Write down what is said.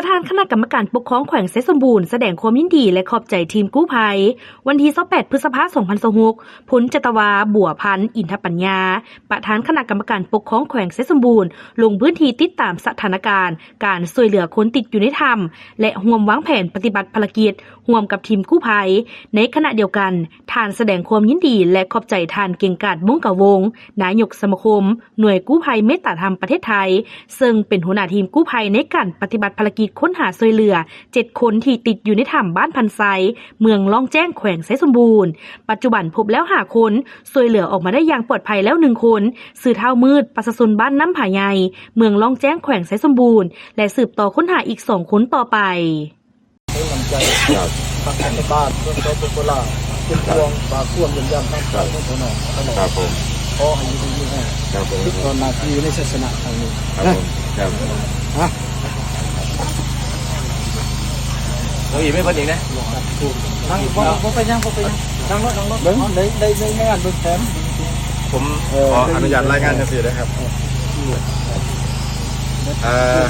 ประธานคณะกรรมการปกครองแขวงไซสมบูรณ์แสดงความยินดีและขอบใจทีมกู้ภัยวันที่28พฤษภาคม2026พุนจตวาบัวพันธ์อินทปัญญาประธานคณะกรรมการปกครองแขวงไซสมบูรณ์ลงพื้นที่ติดตามสถานการณ์การช่วยเหลือคนติดอยู่ในถ้ำและร่วมวางแผนปฏิบัติภารกิจร่วมกับทีมกู้ภัยในขณะเดียวกันท่านแสดงความยินดีและขอบใจท่านเก่งกาจวงกะวงนายกสมาคมหน่วยกู้ภัยเมตตาธรรมประเทศไทยซึ่งเป็นหัวหน้าทีมกู้ภัยในการปฏิบัติภารกิจค้นหาช่วยเหลือ7คนที่ติดอยู่ในถ้ำบ้านพันไซเมืองล่องแจ้งแขวงไซสมบูรณ์ปัจจุบันพบแล้ว5คนช่วยเหลือออกมาได้อย่างปลอดภัยแล้ว1คนสื่อเท่ามืดประชาชนบ้านน้ำผาใหญ่เมืองล่องแจ้งแขวงไซสมบูรณ์และสืบต่อค้นหาอีก2คนต่อไปให้กำลังใจทางการบ้านเพื่อนเขาเป็นคนละเป็นพวงปากข่วงยันทั้งสองคนหน่อยครับผมขอให้ดีๆให้ทุกคนนาทีในศาสนาทางนี้ครับผมฮะเราอีกไม่พอดีนะนั่งพอไปยังนั่งรถเบิ้งได้งานเบิ้งแถมผมขออนุญาตรายงานทันทีนะครับ